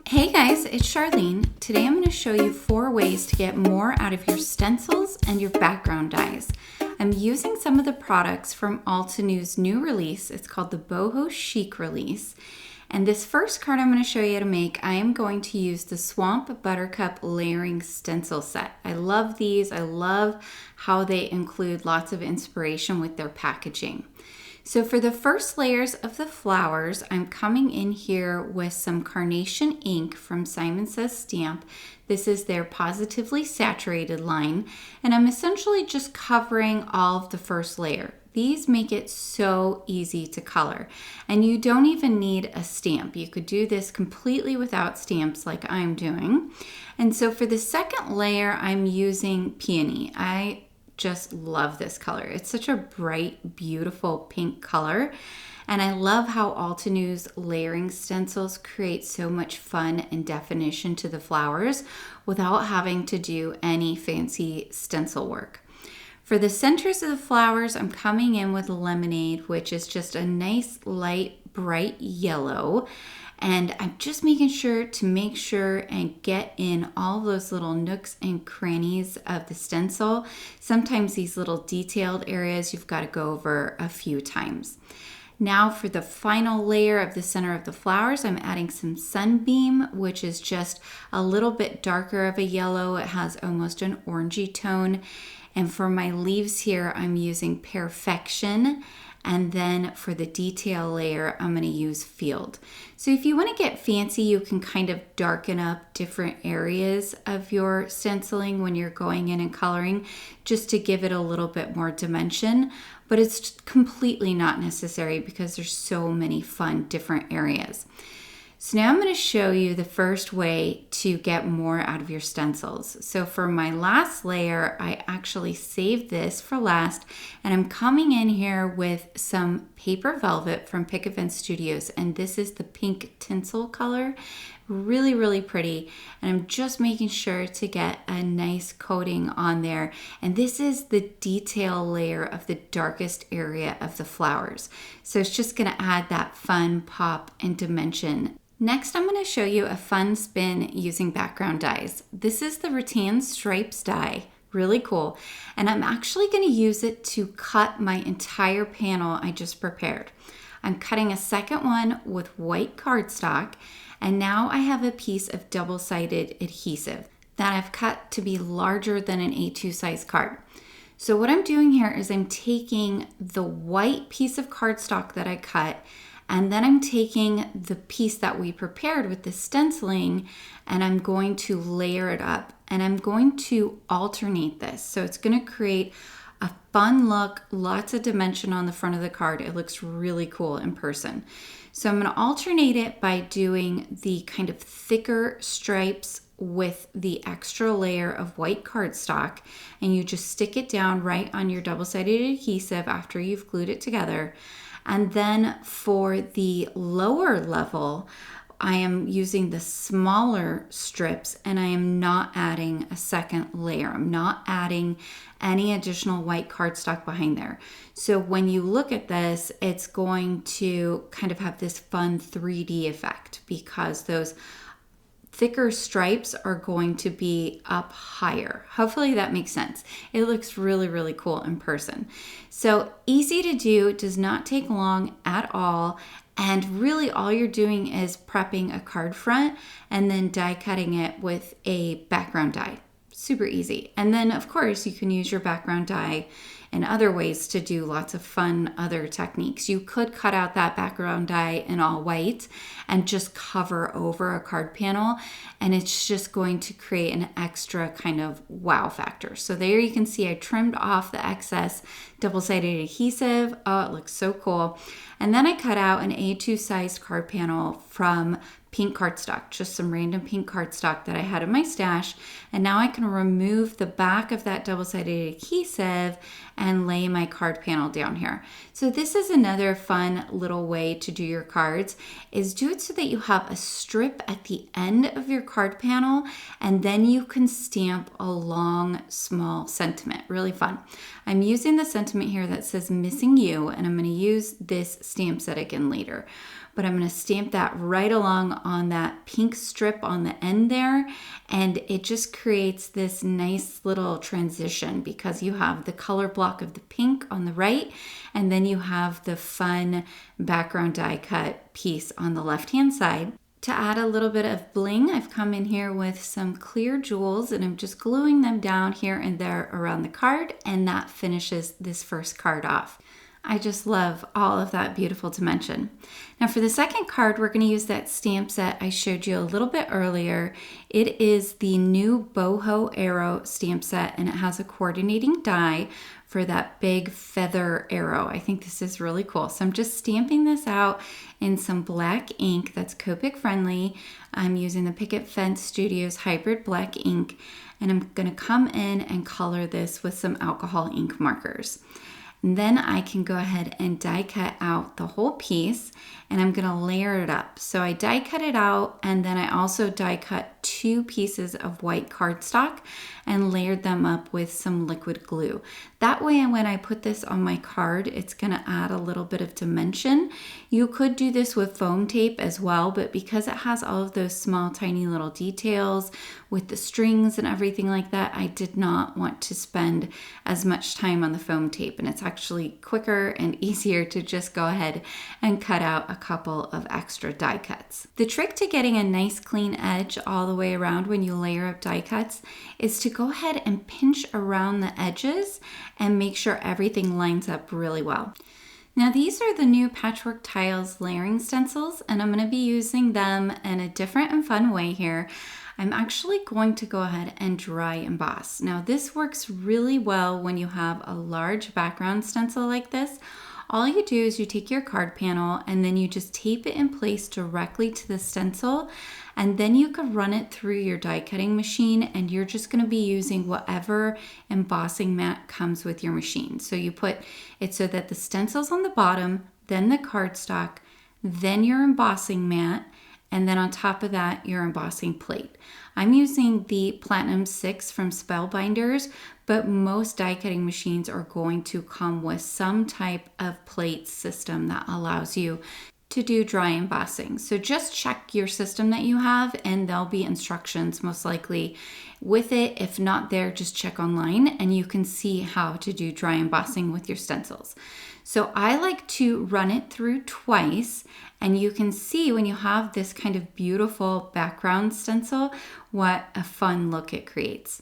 Hey guys, it's Charlene. Today I'm going to show you 4 ways to get more out of your stencils and your background dies. I'm using some of the products from Altenews' new release. It's called the Boho Chic release. And this first card I'm going to show you how to make, I am going to use the Swamp Buttercup Layering Stencil Set. I love these. I love how they include lots of inspiration with their packaging. So for the first layers of the flowers, I'm coming in here with some Carnation ink from Simon Says Stamp. This is their Positively Saturated line, and I'm essentially just covering all of the first layer. These make it so easy to color, and you don't even need a stamp. You could do this completely without stamps like I'm doing. And so for the second layer, I'm using Peony. I just love this color. It's such a bright, beautiful pink color. And I love how Altenews layering stencils create so much fun and definition to the flowers without having to do any fancy stencil work. For the centers of the flowers, I'm coming in with Lemonade, which is just a nice, light, bright yellow. And I'm just making sure and get in all those little nooks and crannies of the stencil. Sometimes these little detailed areas you've got to go over a few times. Now for the final layer of the center of the flowers, I'm adding some Sunbeam, which is just a little bit darker of a yellow. It has almost an orangey tone. And for my leaves here, I'm using Pearfection. And then for the detail layer, I'm going to use Field. So if you want to get fancy, you can kind of darken up different areas of your stenciling when you're going in and coloring, just to give it a little bit more dimension. But it's completely not necessary because there's so many fun different areas. So now I'm going to show you the first way to get more out of your stencils. So for my last layer, I actually saved this for last, and I'm coming in here with some paper velvet from Pick Event Studios, and this is the pink tinsel color. Really, really pretty. And I'm just making sure to get a nice coating on there. And this is the detail layer of the darkest area of the flowers. So it's just going to add that fun pop and dimension. Next, I'm going to show you a fun spin using background dies. This is the Rattan Stripes Die. Really cool. And I'm actually going to use it to cut my entire panel I just prepared. I'm cutting a second one with white cardstock, and now I have a piece of double-sided adhesive that I've cut to be larger than an A2 size card. So what I'm doing here is I'm taking the white piece of cardstock that I cut, and then I'm taking the piece that we prepared with the stenciling, and I'm going to layer it up, and I'm going to alternate this. So it's going to create a fun look, lots of dimension on the front of the card. It looks really cool in person. So I'm going to alternate it by doing the kind of thicker stripes with the extra layer of white cardstock, and you just stick it down right on your double-sided adhesive after you've glued it together. And then for the lower level, I am using the smaller strips, and I am not adding a second layer. I'm not adding any additional white cardstock behind there. So when you look at this, it's going to kind of have this fun 3D effect because those thicker stripes are going to be up higher. Hopefully that makes sense. It looks really, really cool in person. So easy to do, does not take long at all. And really all you're doing is prepping a card front and then die cutting it with a background die. Super easy. And then of course you can use your background die in other ways to do lots of fun other techniques. You could cut out that background die in all white and just cover over a card panel, and it's just going to create an extra kind of wow factor. So there you can see I trimmed off the excess double-sided adhesive. Oh, it looks so cool. And then I cut out an A2 sized card panel from pink cardstock, just some random pink cardstock that I had in my stash. And now I can remove the back of that double-sided adhesive and lay my card panel down here. So this is another fun little way to do your cards, is do it so that you have a strip at the end of your card panel, and then you can stamp a long, small sentiment. Really fun. I'm using the sentiment here that says missing you, and I'm going to use this stamp set again later. but I'm going to stamp that right along on that pink strip on the end there. And it just creates this nice little transition because you have the color block of the pink on the right, and then you have the fun background die cut piece on the left-hand side. To add a little bit of bling, I've come in here with some clear jewels and I'm just gluing them down here and there around the card, and that finishes this first card off. I just love all of that beautiful dimension. Now for the second card, we're going to use that stamp set I showed you a little bit earlier. It is the new Boho Arrow stamp set, and it has a coordinating die for that big feather arrow. I think this is really cool. So I'm just stamping this out in some black ink that's Copic friendly. I'm using the Picket Fence Studios Hybrid Black ink, and I'm going to come in and color this with some alcohol ink markers. And then I can go ahead and die cut out the whole piece, and I'm gonna layer it up. So I die cut it out, and then I also die cut 2 pieces of white cardstock and layered them up with some liquid glue. That way when I put this on my card, it's gonna add a little bit of dimension. You could do this with foam tape as well, but because it has all of those small tiny little details with the strings and everything like that, I did not want to spend as much time on the foam tape, and it's actually quicker and easier to just go ahead and cut out a couple of extra die cuts. The trick to getting a nice clean edge all the way around when you layer up die cuts is to go ahead and pinch around the edges and make sure everything lines up really well. Now these are the new Patchwork Tiles layering stencils, and I'm going to be using them in a different and fun way here. I'm actually going to go ahead and dry emboss. Now this works really well when you have a large background stencil like this. All you do is you take your card panel and then you just tape it in place directly to the stencil, and then you can run it through your die cutting machine, and you're just going to be using whatever embossing mat comes with your machine. So you put it so that the stencil's on the bottom, then the cardstock, then your embossing mat, and then on top of that, your embossing plate. I'm using the Platinum 6 from Spellbinders, but most die cutting machines are going to come with some type of plate system that allows you to do dry embossing. So just check your system that you have, and there'll be instructions most likely with it. If not there, just check online and you can see how to do dry embossing with your stencils. So I like to run it through twice, and you can see when you have this kind of beautiful background stencil, what a fun look it creates.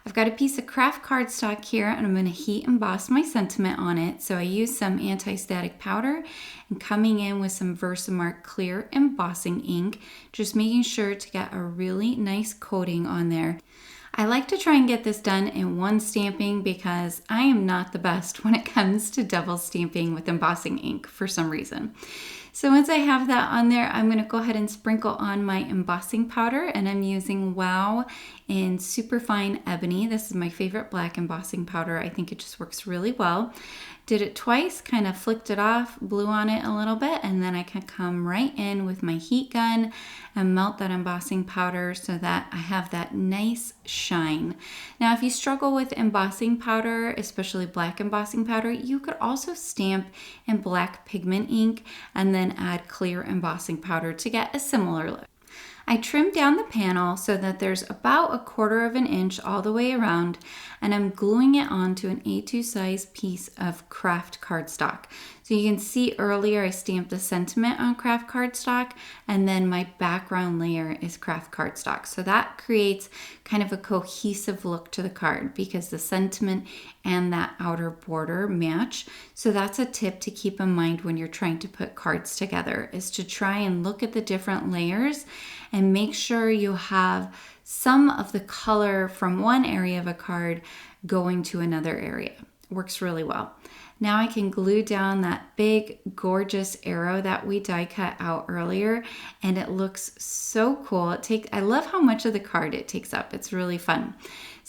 I've got a piece of craft cardstock here, and I'm going to heat emboss my sentiment on it. So I use some anti-static powder and coming in with some Versamark clear embossing ink, just making sure to get a really nice coating on there. I like to try and get this done in one stamping because I am not the best when it comes to double stamping with embossing ink for some reason. So once I have that on there, I'm going to go ahead and sprinkle on my embossing powder, and I'm using Wow in Superfine Ebony. This is my favorite black embossing powder. I think it just works really well. Did it twice, kind of flicked it off, blew on it a little bit, and then I can come right in with my heat gun and melt that embossing powder so that I have that nice shine. Now, if you struggle with embossing powder, especially black embossing powder, you could also stamp in black pigment ink and then add clear embossing powder to get a similar look. I trimmed down the panel so that there's about 1/4 inch all the way around, and I'm gluing it onto an A2 size piece of craft cardstock. So you can see earlier I stamped the sentiment on craft cardstock, and then my background layer is craft cardstock. So that creates kind of a cohesive look to the card because the sentiment and that outer border match. So that's a tip to keep in mind when you're trying to put cards together, is to try and look at the different layers and make sure you have some of the color from one area of a card going to another area. Works really well. Now I can glue down that big, gorgeous arrow that we die cut out earlier, and it looks so cool. I love how much of the card it takes up. It's really fun.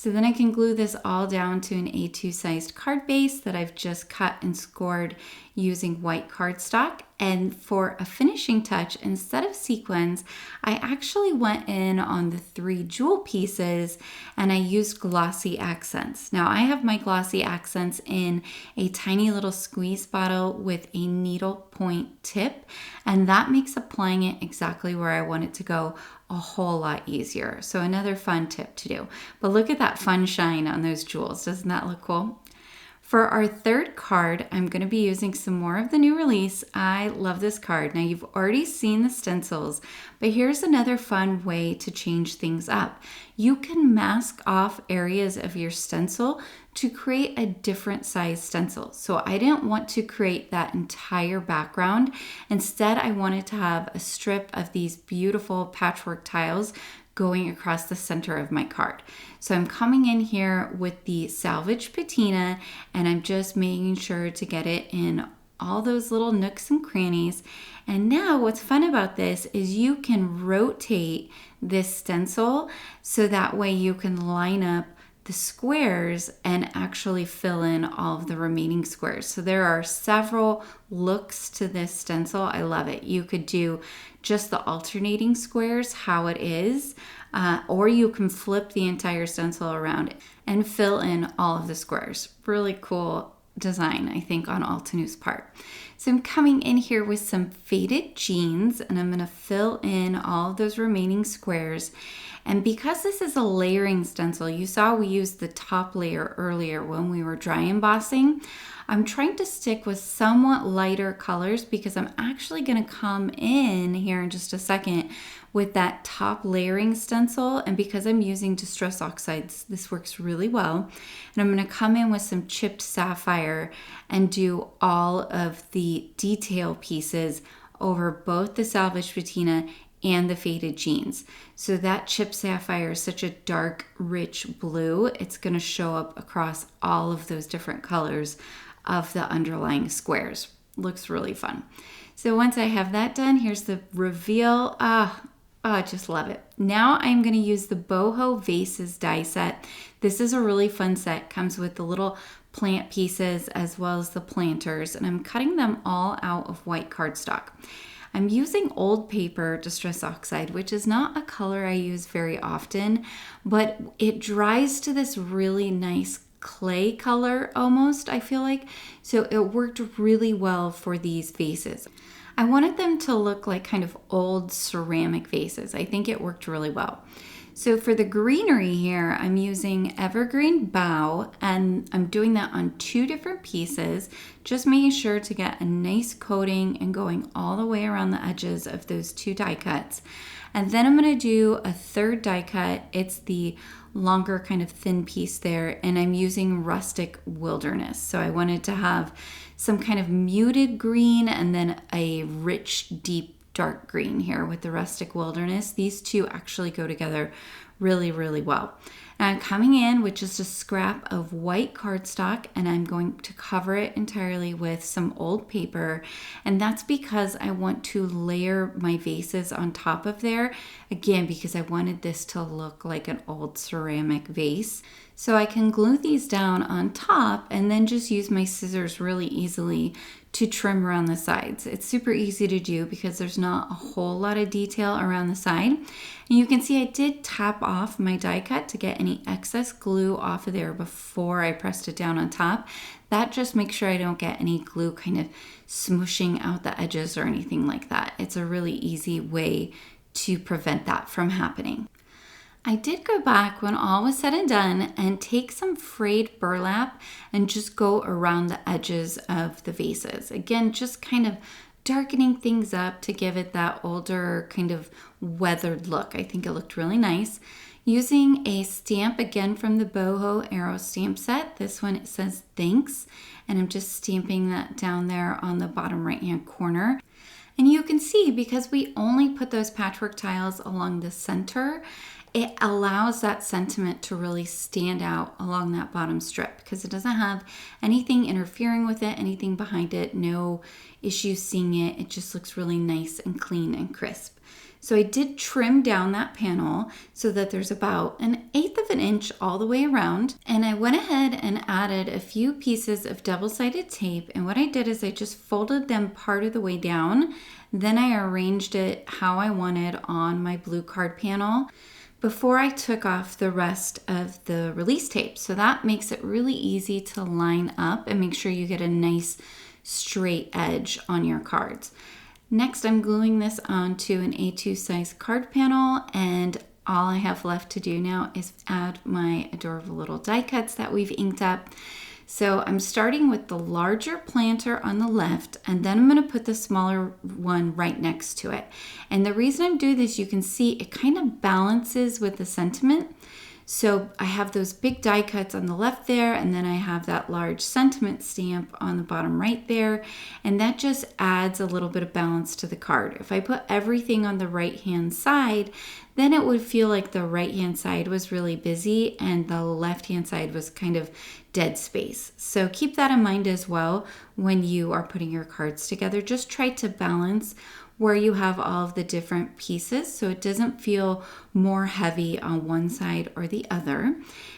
So then I can glue this all down to an A2 sized card base that I've just cut and scored using white cardstock. And for a finishing touch, instead of sequins, I actually went in on the 3 jewel pieces and I used glossy accents. Now I have my glossy accents in a tiny little squeeze bottle with a needle point tip, and that makes applying it exactly where I want it to go a whole lot easier. So another fun tip to do. But look at that fun shine on those jewels. Doesn't that look cool? For our third card, I'm going to be using some more of the new release. I love this card. Now you've already seen the stencils, but here's another fun way to change things up. You can mask off areas of your stencil to create a different size stencil. So I didn't want to create that entire background. Instead, I wanted to have a strip of these beautiful patchwork tiles going across the center of my card. So I'm coming in here with the Salvaged Patina and I'm just making sure to get it in all those little nooks and crannies. And now what's fun about this is you can rotate this stencil so that way you can line up the squares and actually fill in all of the remaining squares. So there are several looks to this stencil. I love it. You could do just the alternating squares, how it is, or you can flip the entire stencil around and fill in all of the squares. Really cool design, I think, on Altenews' part. So I'm coming in here with some faded jeans and I'm going to fill in all of those remaining squares. And because this is a layering stencil, you saw we used the top layer earlier when we were dry embossing. I'm trying to stick with somewhat lighter colors because I'm actually going to come in here in just a second with that top layering stencil. And because I'm using Distress Oxides, this works really well. And I'm going to come in with some chipped sapphire and do all of the detail pieces over both the Salvaged Patina and the faded jeans. So that chipped sapphire is such a dark, rich blue. It's going to show up across all of those different colors of the underlying squares. Looks really fun. So once I have that done, here's the reveal. I just love it. Now I'm going to use the Boho Vases Die Set. This is a really fun set. Comes with the little plant pieces as well as the planters, and I'm cutting them all out of white cardstock. I'm using old paper Distress Oxide, which is not a color I use very often, but it dries to this really nice clay color almost, I feel like. So it worked really well for these vases. I wanted them to look like kind of old ceramic vases. I think it worked really well. So for the greenery here, I'm using Evergreen Bough, and I'm doing that on 2 different pieces, just making sure to get a nice coating and going all the way around the edges of those 2 die cuts. And then I'm going to do a 3rd die cut. It's the longer kind of thin piece there, and I'm using Rustic Wilderness. So I wanted to have some kind of muted green and then a rich, deep dark green here with the Rustic Wilderness. These 2 actually go together really, really well. Now I'm coming in with just a scrap of white cardstock and I'm going to cover it entirely with some old paper. And that's because I want to layer my vases on top of there. Again, because I wanted this to look like an old ceramic vase. So I can glue these down on top and then just use my scissors really easily to trim around the sides. It's super easy to do because there's not a whole lot of detail around the side. And you can see I did tap off my die cut to get any excess glue off of there before I pressed it down on top. That just makes sure I don't get any glue kind of smushing out the edges or anything like that. It's a really easy way to prevent that from happening. I did go back when all was said and done and take some frayed burlap and just go around the edges of the vases. Again, just kind of darkening things up to give it that older kind of weathered look. I think it looked really nice. Using a stamp again from the Boho Arrow stamp set. This one, it says thanks, and I'm just stamping that down there on the bottom right hand corner. And you can see because we only put those patchwork tiles along the center, it allows that sentiment to really stand out along that bottom strip because it doesn't have anything interfering with it, anything behind it, no issues seeing it. It just looks really nice and clean and crisp. So I did trim down that panel so that there's about 1/8 of an inch all the way around. And I went ahead and added a few pieces of double-sided tape. And what I did is I just folded them part of the way down. Then I arranged it how I wanted on my blue card panel before I took off the rest of the release tape. So that makes it really easy to line up and make sure you get a nice straight edge on your cards. Next, I'm gluing this onto an A2 size card panel, and all I have left to do now is add my adorable little die cuts that we've inked up. So I'm starting with the larger planter on the left, and then I'm going to put the smaller one right next to it. And the reason I'm doing this, you can see it kind of balances with the sentiment. So I have those big die cuts on the left there, and then I have that large sentiment stamp on the bottom right there, and that just adds a little bit of balance to the card. If I put everything on the right hand side, then it would feel like the right hand side was really busy and the left hand side was kind of dead space. So keep that in mind as well when you are putting your cards together. Just try to balance where you have all of the different pieces so it doesn't feel more heavy on one side or the other.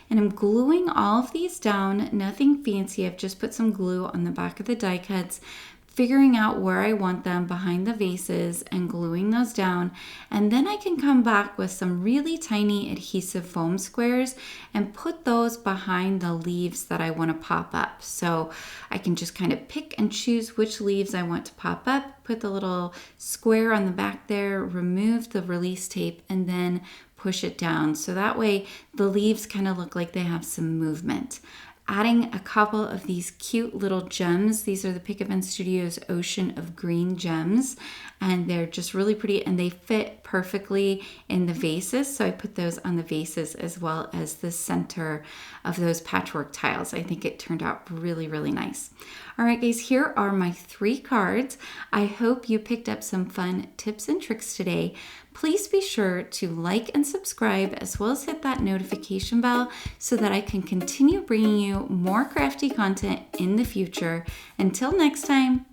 And I'm gluing all of these down, nothing fancy. I've just put some glue on the back of the die cuts, figuring out where I want them behind the vases and gluing those down. And then I can come back with some really tiny adhesive foam squares and put those behind the leaves that I want to pop up. So I can just kind of pick and choose which leaves I want to pop up, put the little square on the back there, remove the release tape, and then push it down. So that way the leaves kind of look like they have some movement. Adding a couple of these cute little gems. These are the Pick Event Studios Ocean of Green gems, and they're just really pretty and they fit perfectly in the vases. So I put those on the vases as well as the center of those patchwork tiles. I think it turned out really, really nice. All right, guys, here are my 3 cards. I hope you picked up some fun tips and tricks today. Please be sure to like and subscribe as well as hit that notification bell so that I can continue bringing you more crafty content in the future. Until next time,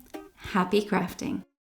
happy crafting.